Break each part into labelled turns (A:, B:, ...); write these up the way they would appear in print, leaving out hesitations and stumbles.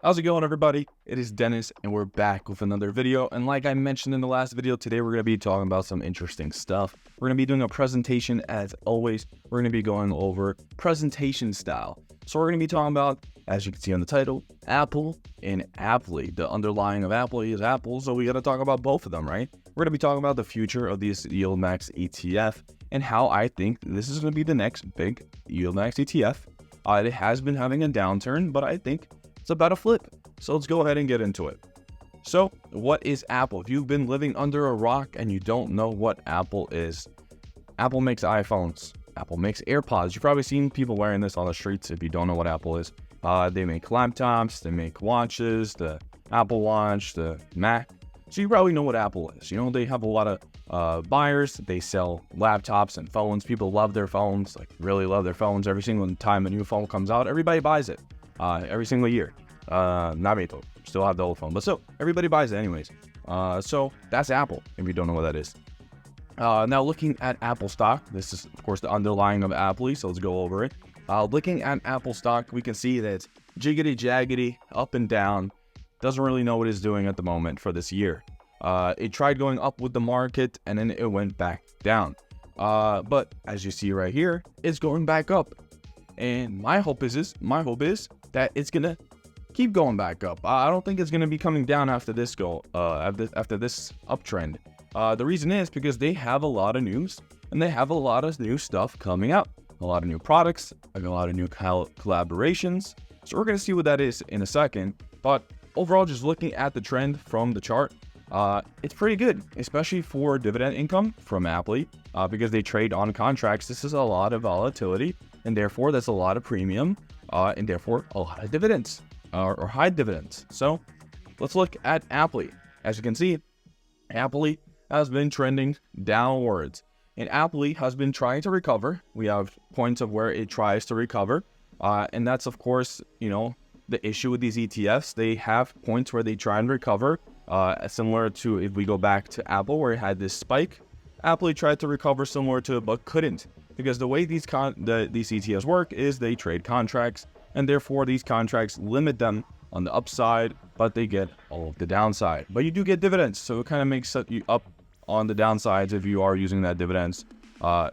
A: How's it going, everybody? It is Dennis, and we're back with another video. And like I mentioned in the last video, today we're going to be talking about some interesting stuff. We're going to be doing a presentation as always. We're going to be going over presentation style. So we're going to be talking about, as you can see on the title, Apple and APLY. The underlying of APLY is Apple, so we got to talk about both of them, right? We're going to be talking about the future of this YieldMax ETF and how I think this is going to be the next big YieldMax ETF. It has been having a downturn, but I think it's about to flip. So let's go ahead and get into it. So what is Apple? If you've been living under a rock and you don't know what Apple is, Apple makes iPhones. Apple makes AirPods. You've probably seen people wearing this on the streets if you don't know what Apple is. They make laptops, they make watches, the Apple Watch, the Mac. So you probably know what Apple is. You know, they have a lot of buyers. They sell laptops and phones. People love their phones, like really love their phones. Every single time a new phone comes out, everybody buys it. Every single year. Not me though. Still have the old phone, but still, everybody buys it anyways. So that's Apple, if you don't know what that is. Now looking at Apple stock, this is of course the underlying of APLY, so let's go over it. Looking at Apple stock, we can see that it's jiggity jaggedy, up and down. Doesn't really know what it's doing at the moment for this year. It tried going up with the market and then it went back down. But as you see right here, it's going back up. And my hope is that it's gonna keep going back up. I don't think it's gonna be coming down after this after this uptrend. The reason is because they have a lot of news and they have a lot of new stuff coming out, a lot of new products, a lot of new collaborations. So we're gonna see what that is in a second. But overall, just looking at the trend from the chart, it's pretty good, especially for dividend income from APLY, because they trade on contracts. This is a lot of volatility, and therefore that's a lot of premium, and therefore a lot of dividends, or high dividends. So let's look at APLY. As you can see, APLY has been trending downwards, and APLY has been trying to recover. We have points of where it tries to recover, and that's of course, you know, the issue with these ETFs. They have points where they try and recover, similar to if we go back to Apple where it had this spike. APLY tried to recover similar to it, but couldn't, because the way these ETFs work is they trade contracts, and therefore these contracts limit them on the upside, but they get all of the downside. But you do get dividends, so it kind of makes you up on the downsides if you are using that dividends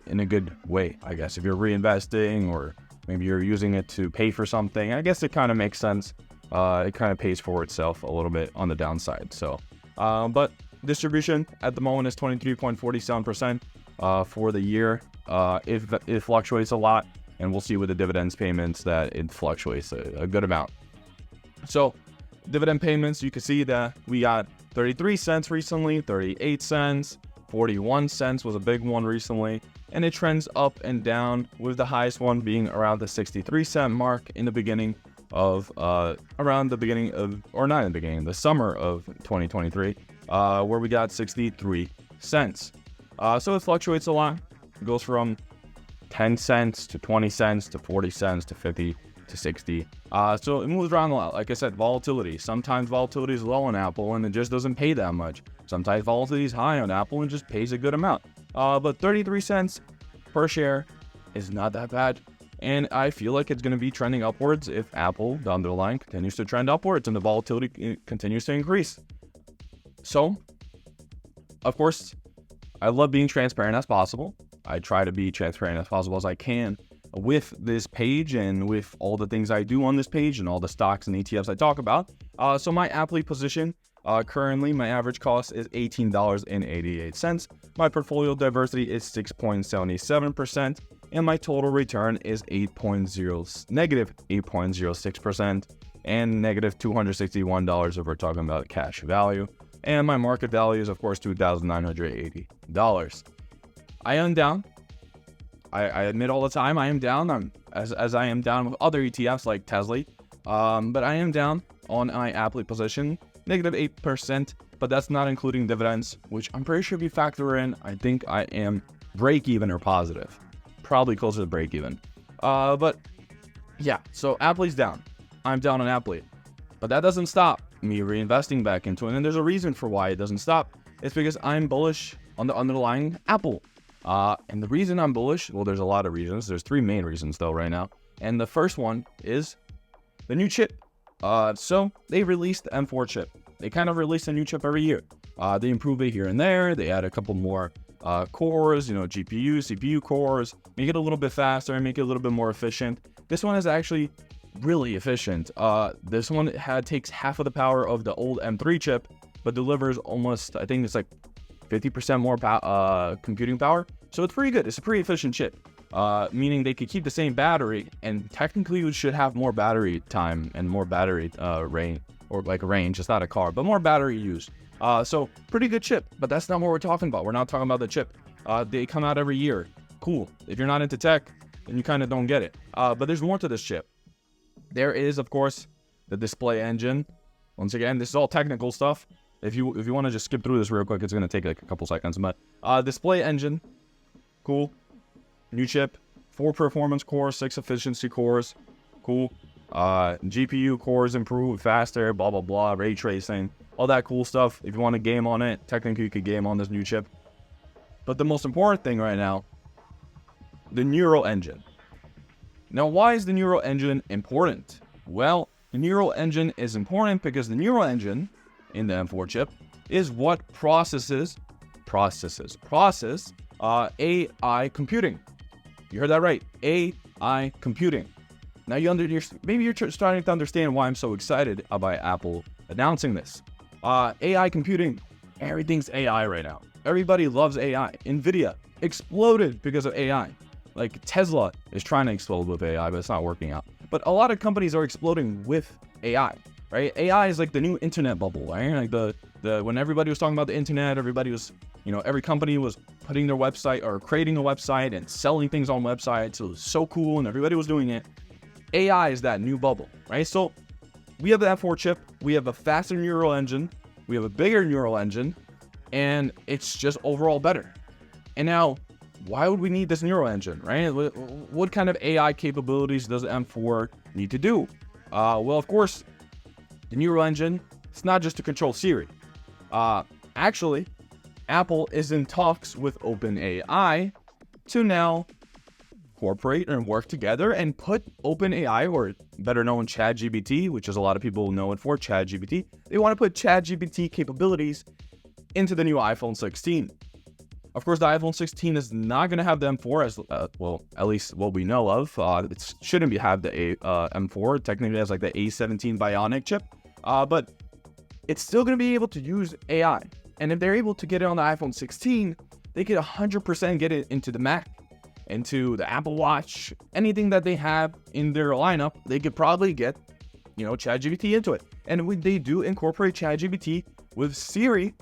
A: in a good way, I guess. If you're reinvesting, or maybe you're using it to pay for something, I guess it kind of makes sense. It kind of pays for itself a little bit on the downside. So, but distribution at the moment is 23.47% for the year. It fluctuates a lot, and we'll see with the dividends payments that it fluctuates a good amount. So dividend payments, you can see that we got 33 cents recently, 38 cents, 41 cents was a big one recently, and it trends up and down, with the highest one being around the 63-cent mark in the beginning of the summer of 2023, where we got 63 cents. So it fluctuates a lot. It goes from 10 cents to 20 cents to 40 cents to 50 to 60. So it moves around a lot. Like I said, volatility. Sometimes volatility is low on Apple and it just doesn't pay that much. Sometimes volatility is high on Apple and just pays a good amount. But 33 cents per share is not that bad. And I feel like it's going to be trending upwards if Apple, the underlying, continues to trend upwards and the volatility continues to increase. So, of course, I love being transparent as possible. I try to be transparent as possible as I can with this page and with all the things I do on this page and all the stocks and ETFs I talk about. So my APLY position, currently my average cost is $18.88. My portfolio diversity is 6.77%, and my total return is negative 8.06%, and negative $261 if we're talking about cash value. And my market value is of course $2,980. I am down. I admit all the time I am down, as I am down with other ETFs like Tesla. But I am down on my APLY position, negative 8%, but that's not including dividends, which I'm pretty sure if you factor in, I think I am break even or positive, probably closer to break even. But yeah, so APLY's down. I'm down on APLY, but that doesn't stop me reinvesting back into it. And there's a reason for why it doesn't stop. It's because I'm bullish on the underlying Apple. And the reason I'm bullish, well, there's a lot of reasons. There's three main reasons though right now. And the first one is the new chip. So they released the M4 chip. They kind of release a new chip every year. They improve it here and there. They add a couple more cores, GPU, CPU cores, make it a little bit faster and make it a little bit more efficient. This one is actually really efficient. This one takes half of the power of the old M3 chip, but delivers almost, I think it's like 50% more computing power. So it's pretty good. It's a pretty efficient chip, meaning they could keep the same battery, and technically you should have more battery time and more battery range, or like range. It's not a car, but more battery use. So pretty good chip, but that's not what we're talking about. We're not talking about the chip. They come out every year. Cool. If you're not into tech, then you kind of don't get it. But there's more to this chip. There is, of course, the display engine. Once again, this is all technical stuff. If you want to just skip through this real quick, it's going to take like a couple seconds. But display engine, cool. New chip, 4 performance cores, 6 efficiency cores, cool. GPU cores improved, faster, blah, blah, blah, ray tracing, all that cool stuff. If you want to game on it, technically you could game on this new chip. But the most important thing right now, the neural engine. Now, why is the neural engine important? Well, the neural engine is important because the neural engine in the M4 chip is what processes AI computing. You heard that right, AI computing. Now maybe you're starting to understand why I'm so excited about Apple announcing this. AI computing, everything's AI right now. Everybody loves AI. NVIDIA exploded because of AI. Like Tesla is trying to explode with AI, but it's not working out. But a lot of companies are exploding with AI, right? AI is like the new internet bubble, right? Like the when everybody was talking about the internet, everybody was, every company was putting their website or creating a website and selling things on websites. It was so cool and everybody was doing it. AI is that new bubble, right? So we have the M4 chip, we have a faster neural engine, we have a bigger neural engine, and it's just overall better. And now, why would we need this neural engine, right? What kind of AI capabilities does M4 need to do? Well, of course, the neural engine, it's not just to control Siri. Actually, Apple is in talks with OpenAI to now incorporate and work together and put OpenAI, or better known ChatGPT, which is a lot of people know it for, ChatGPT. They want to put ChatGPT capabilities into the new iPhone 16. Of course, the iPhone 16 is not going to have the M4 as, well, at least what we know of. It shouldn't have the M4. Technically, it has like the A17 Bionic chip. But it's still going to be able to use AI. And if they're able to get it on the iPhone 16, they could 100% get it into the Mac, into the Apple Watch, anything that they have in their lineup. They could probably get, ChatGPT into it. And when they do incorporate ChatGPT with Siri,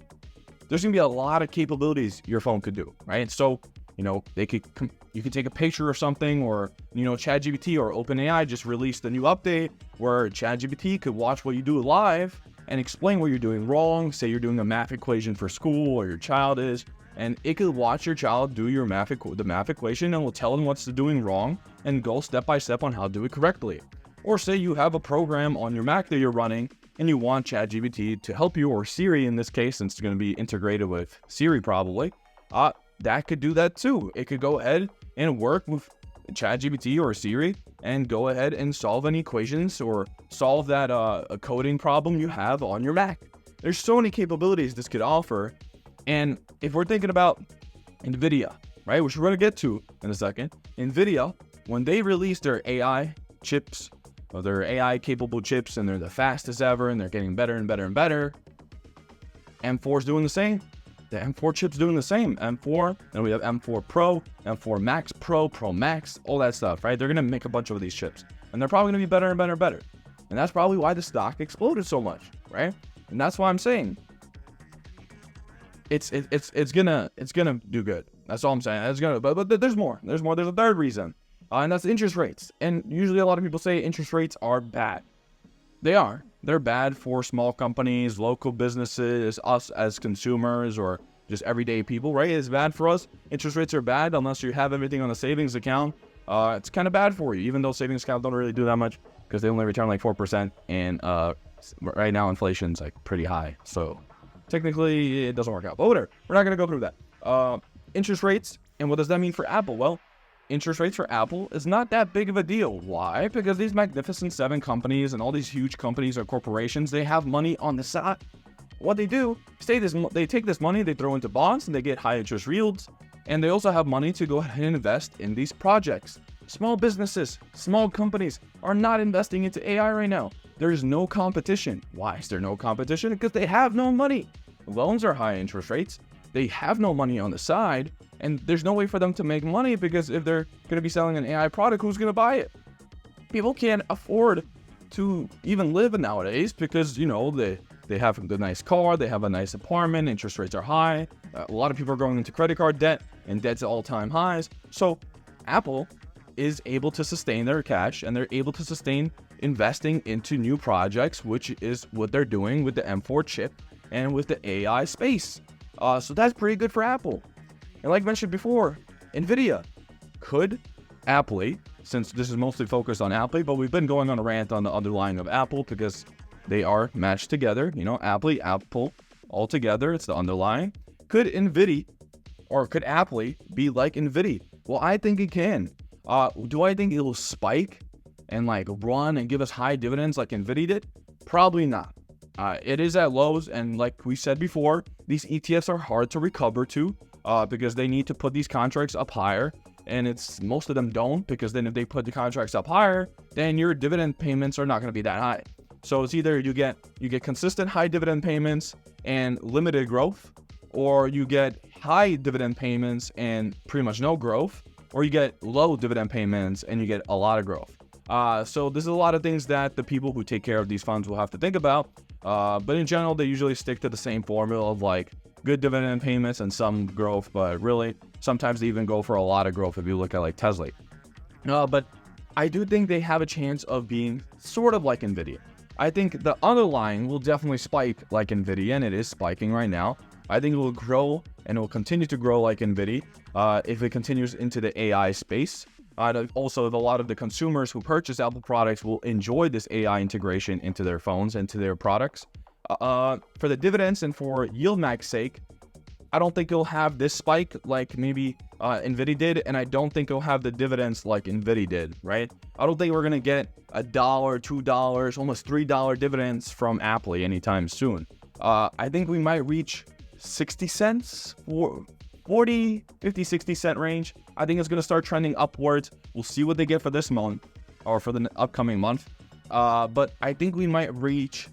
A: there's gonna be a lot of capabilities your phone could do, right? So, you could take a picture or something, or, ChatGPT or OpenAI just released a new update where ChatGPT could watch what you do live and explain what you're doing wrong. Say you're doing a math equation for school, or your child is, and it could watch your child do the math equation and will tell them what's doing wrong and go step by step on how to do it correctly. Or say you have a program on your Mac that you're running and you want ChatGPT to help you, or Siri in this case, since it's going to be integrated with Siri probably, that could do that too. It could go ahead and work with ChatGPT or Siri and go ahead and solve any equations or solve that a coding problem you have on your Mac. There's so many capabilities this could offer. And if we're thinking about NVIDIA, right, which we're going to get to in a second, NVIDIA, when they release their AI chips, or their AI capable chips, and they're the fastest ever, and they're getting better and better and better, M4's doing the same. The M4 chip's doing the same. M4, and we have M4 Pro, M4 Max Pro, Pro Max, all that stuff, right? They're going to make a bunch of these chips, and they're probably going to be better and better and better. And that's probably why the stock exploded so much, right? And that's why I'm saying it's gonna do good. That's all I'm saying. It's gonna, but there's more. There's a third reason, and that's interest rates. And usually a lot of people say interest rates are bad. They are. They're bad for small companies, local businesses, us as consumers, or just everyday people, right? It's bad for us. Interest rates are bad unless you have everything on a savings account. It's kind of bad for you, even though savings accounts don't really do that much because they only return like 4%. And right now inflation's like pretty high. So technically it doesn't work out. But whatever. We're not going to go through that. Interest rates. And what does that mean for Apple? Well, interest rates for Apple is not that big of a deal. Why? Because these Magnificent Seven companies and all these huge companies or corporations, they have money on the side. What they do is they take this money, they throw into bonds, and they get high interest yields. And they also have money to go ahead and invest in these projects. Small businesses, small companies are not investing into AI right now. There's no competition. Why is there no competition? Because they have no money. Loans are high interest rates. They have no money on the side, and there's no way for them to make money, because if they're going to be selling an AI product, who's going to buy it? People can't afford to even live nowadays because, you know, they have the nice car, they have a nice apartment, interest rates are high. A lot of people are going into credit card debt, and debt's at all-time highs. So Apple is able to sustain their cash, and they're able to sustain investing into new projects, which is what they're doing with the M4 chip and with the AI space. So that's pretty good for Apple. And like mentioned before, NVIDIA. Could APLY, since this is mostly focused on APLY, but we've been going on a rant on the underlying of Apple because they are matched together, you know, APLY, Apple, all together, it's the underlying. Could NVIDIA, or could APLY be like NVIDIA? Well, I think it can. Do I think it'll spike and like run and give us high dividends like NVIDIA did? Probably not. It is at lows, and like we said before, these ETFs are hard to recover to because they need to put these contracts up higher, and it's most of them don't, because then if they put the contracts up higher, then your dividend payments are not going to be that high. So it's either you get consistent high dividend payments and limited growth, or you get high dividend payments and pretty much no growth, or you get low dividend payments and you get a lot of growth. So there's a lot of things that the people who take care of these funds will have to think about. But in general, they usually stick to the same formula of like good dividend payments and some growth, but really sometimes they even go for a lot of growth if you look at like Tesla. But I do think they have a chance of being sort of like NVIDIA. I think the underlying will definitely spike like NVIDIA, and it is spiking right now. I think it will grow, and it will continue to grow like NVIDIA if it continues into the AI space. Also, a lot of the consumers who purchase Apple products will enjoy this AI integration into their phones, into their products. For the dividends and for YieldMax's sake, I don't think it'll have this spike like maybe NVIDIA did, and I don't think it'll have the dividends like NVIDIA did, right? I don't think we're going to get $1, $2, almost $3 dividends from APLY anytime soon. I think we might reach 60 cents, 40, 50, 60 cent range. I think it's going to start trending upwards. We'll see what they get for this month or for the upcoming month. But I think we might reach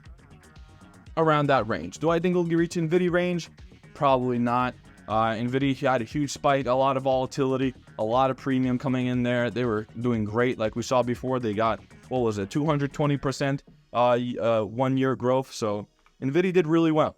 A: around that range. Do I think we'll reach NVIDIA range? Probably not. NVIDIA had a huge spike, a lot of volatility, a lot of premium coming in there. They were doing great. Like we saw before, they got, what was it, 220% 1 year growth. So NVIDIA did really well.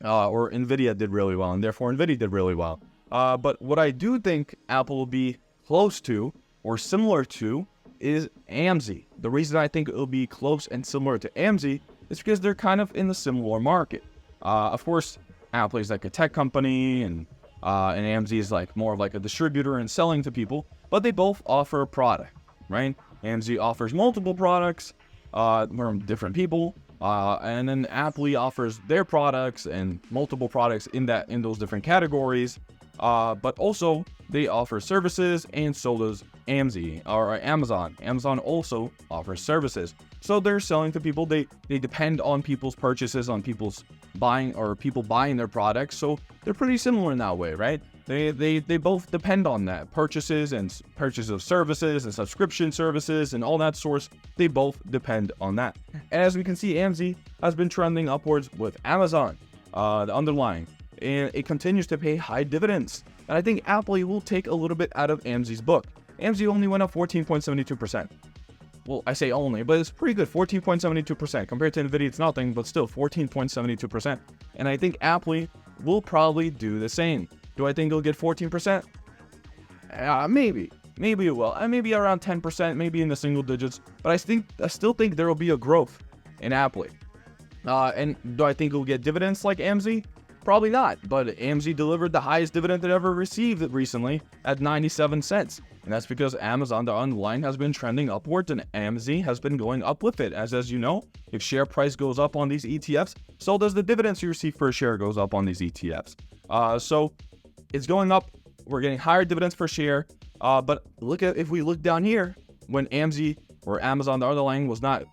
A: Or NVIDIA did really well, and therefore NVIDIA did really well. But what I do think Apple will be close to or similar to is AMZY. The reason I think it will be close and similar to AMZY is because they're kind of in the similar market. Of course, Apple is like a tech company, and AMZY is like more of like a distributor and selling to people, but they both offer a product, right? AMZY offers multiple products from different people. And then APLY offers their products and multiple products in those different categories. But also they offer services, and so does AMZY or Amazon. Amazon also offers services. So they're selling to people. They depend on people's purchases, on people's buying, or people buying their products. So they're pretty similar in that way, right? They both depend on that. Purchases and purchase of services and subscription services and all that source, they both depend on that. And as we can see, AMZY has been trending upwards with Amazon, the underlying, and it continues to pay high dividends. And I think APLY will take a little bit out of AMZY's book. AMZY only went up 14.72%. Well, I say only, but it's pretty good, 14.72%. Compared to NVIDIA, it's nothing, but still 14.72%. And I think APLY will probably do the same. Do I think it'll get 14%? Maybe. Maybe it will. Maybe around 10%, maybe in the single digits. But I still think there will be a growth in APLY. And do I think it'll get dividends like AMZY? Probably not. But AMZY delivered the highest dividend it ever received recently at 97 cents. And that's because Amazon, the underlying, has been trending upwards, and AMZY has been going up with it. As you know, if share price goes up on these ETFs, so does the dividends you receive per share goes up on these ETFs. So it's going up we're getting higher dividends per share. But if we look down here, when AMZY or Amazon, the underlying, was not,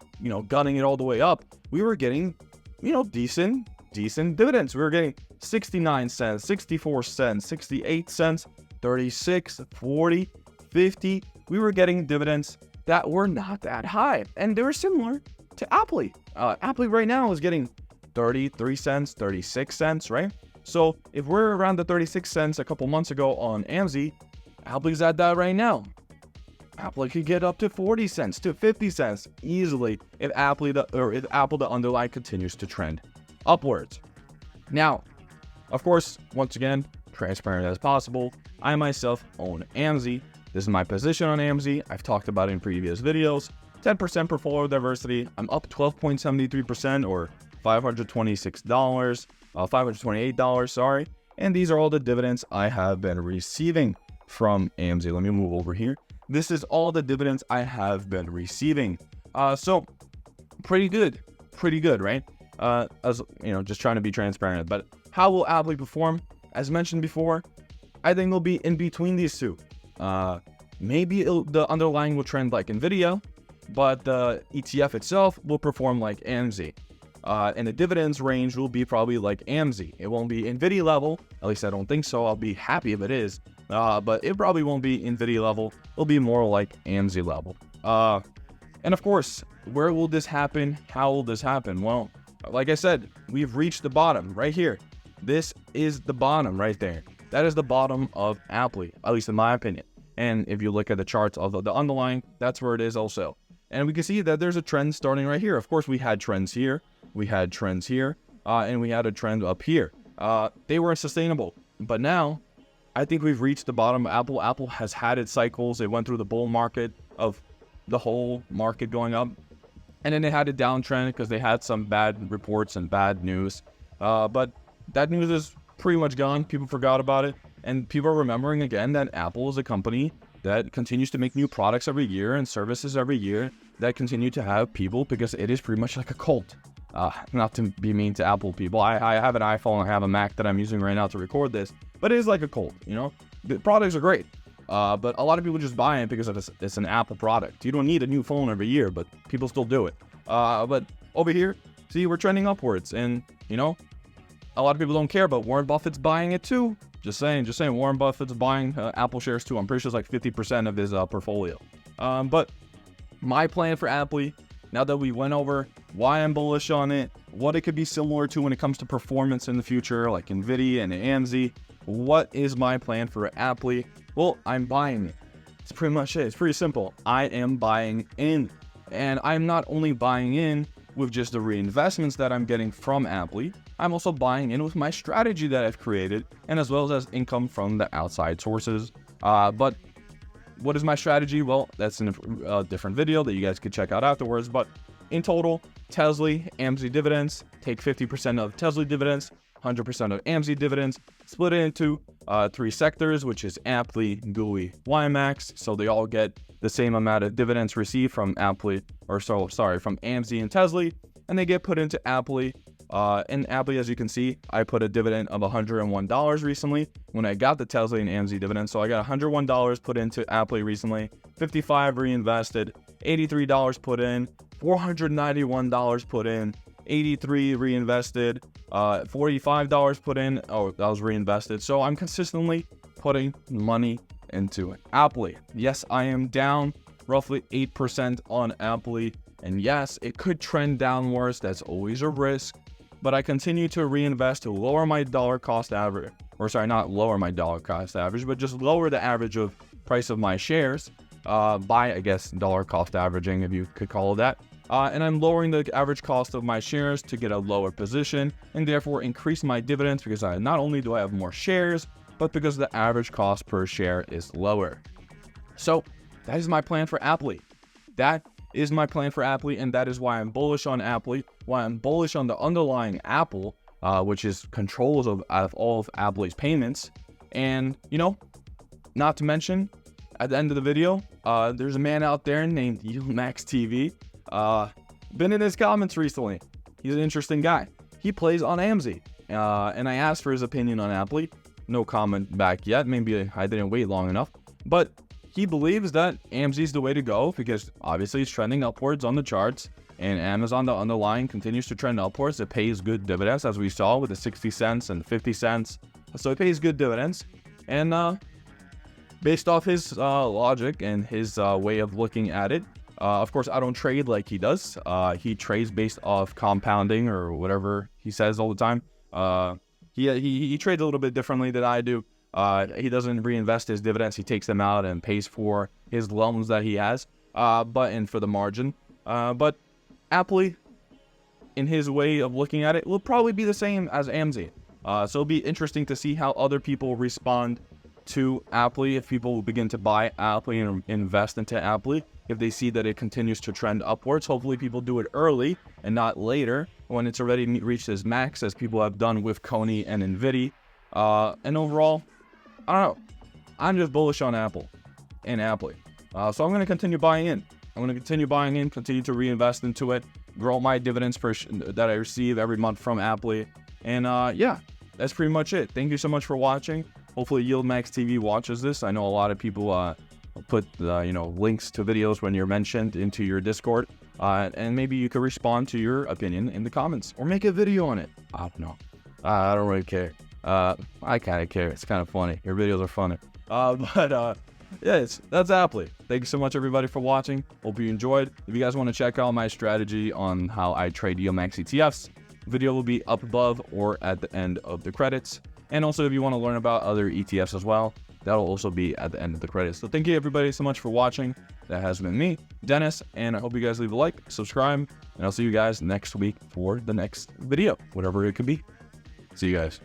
A: gunning it all the way up, we were getting, decent dividends. We were getting 69 cents, 64 cents, 68 cents, 36, 40, 50. We were getting dividends that were not that high, and they were similar to APLY. APLY right now is getting 33 cents, 36 cents, right? So if we're around the 36 cents a couple months ago on AMZY, APLY's at that right now. APLY could get up to 40 cents to 50 cents easily if Apple the underlying continues to trend upwards. Now, of course, once again, transparent as possible, I myself own AMZY. This is my position on AMZY. I've talked about it in previous videos. 10% portfolio diversity. I'm up 12.73%, or $528, sorry. And these are all the dividends I have been receiving from AMZY. Let me move over here. This is all the dividends I have been receiving. So pretty good, right? Just trying to be transparent. But how will APLY perform? As mentioned before, I think it'll be in between these two. Maybe the underlying will trend like NVIDIA, but the ETF itself will perform like AMZY. And the dividends range will be probably like AMZY. It won't be NVIDIA level, at least I don't think so. I'll be happy if it is. But it probably won't be NVIDIA level. It'll be more like AMZY level. And of course, where will this happen? How will this happen? Well, like I said, we've reached the bottom right here. This is the bottom right there. That is the bottom of APLY, at least in my opinion. And if you look at the charts of the underlying, that's where it is also. And we can see that there's a trend starting right here. Of course, we had trends here. We had trends here. And we had a trend up here. They weren't sustainable. But now, I think we've reached the bottom of Apple. Apple has had its cycles. It went through the bull market of the whole market going up. And then they had a downtrend because they had some bad reports and bad news. But that news is pretty much gone. People forgot about it. And people are remembering again that Apple is a company that continues to make new products every year and services every year that continue to have people, because it is pretty much like a cult. Not to be mean to Apple people. I have an iPhone, I have a Mac that I'm using right now to record this, but it is like a cult, The products are great, but a lot of people just buy it because it's an Apple product. You don't need a new phone every year, but people still do it. But over here, see, we're trending upwards, and, a lot of people don't care, but Warren Buffett's buying it too. Just saying, Warren Buffett's buying Apple shares too. I'm pretty sure it's like 50% of his portfolio. But my plan for APLY, now that we went over why I'm bullish on it, what it could be similar to when it comes to performance in the future, like NVIDIA and AMZY, what is my plan for APLY? Well, I'm buying it. It's pretty much it. It's pretty simple. I am buying in. And I'm not only buying in with just the reinvestments that I'm getting from APLY, I'm also buying in with my strategy that I've created, and as well as income from the outside sources. But what is my strategy? Well, that's in a different video that you guys could check out afterwards. But in total, AMZY dividends, take 50% of AMZY dividends, 100% of AMZY dividends, split it into 3 sectors, which is APLY, GUI, YieldMax. So they all get the same amount of dividends received from from AMZY and APLY, and they get put into APLY. In APLY, as you can see, I put a dividend of $101 recently when I got the APLY and AMZY dividend. So I got $101 put into APLY recently, $55 reinvested, $83 put in, $491 put in, $83 reinvested, $45 put in. Oh, that was reinvested. So I'm consistently putting money into APLY. Yes, I am down roughly 8% on APLY, and yes, it could trend downwards. That's always a risk. But I continue to reinvest to lower my dollar cost average, or sorry, not lower my dollar cost average, but just lower the average of price of my shares by, I guess, dollar cost averaging, if you could call it that. And I'm lowering the average cost of my shares to get a lower position and therefore increase my dividends, because not only do I have more shares, but because the average cost per share is lower. So that is my plan for APLY. That is my plan for APLY, and that is why I'm bullish on APLY, why I'm bullish on the underlying Apple, which is controls of all of APLY's payments. And, not to mention, at the end of the video, there's a man out there named YieldMax TV. Been in his comments recently. He's an interesting guy. He plays on AMZY. And I asked for his opinion on APLY. no comment back yet. Maybe I didn't wait long enough, but he believes that AMZY is the way to go because obviously it's trending upwards on the charts, and Amazon, the underlying, continues to trend upwards. It pays good dividends, as we saw with the 60 cents and 50 cents. So it pays good dividends. And based off his logic and his way of looking at it, of course, I don't trade like he does. He trades based off compounding or whatever he says all the time. He trades a little bit differently than I do. He doesn't reinvest his dividends. He takes them out and pays for his loans that he has, and for the margin. But APLY, in his way of looking at it, will probably be the same as AMZY. So it'll be interesting to see how other people respond to APLY, if people will begin to buy APLY and invest into APLY, if they see that it continues to trend upwards. Hopefully people do it early and not later when it's already reached its max, as people have done with Cont and NVDY. And overall, I don't know, I'm just bullish on APLY and APLY. So I'm going to continue buying in. Continue to reinvest into it, grow my dividends that I receive every month from APLY. And yeah, that's pretty much it. Thank you so much for watching. Hopefully YieldMax TV watches this. I know a lot of people put links to videos when you're mentioned into your Discord, and maybe you could respond to your opinion in the comments or make a video on it. I don't know. I don't really care. I kind of care. It's kind of funny. Your videos are funny. Yes, that's APLY. Thank you so much, everybody, for watching. Hope you enjoyed. If you guys want to check out my strategy on how I trade YieldMax ETFs, video will be up above or at the end of the credits. And also, if you want to learn about other ETFs as well, that'll also be at the end of the credits. So thank you, everybody, so much for watching. That has been me, Dennis, and I hope you guys leave a like, subscribe, and I'll see you guys next week for the next video, whatever it could be. See you guys.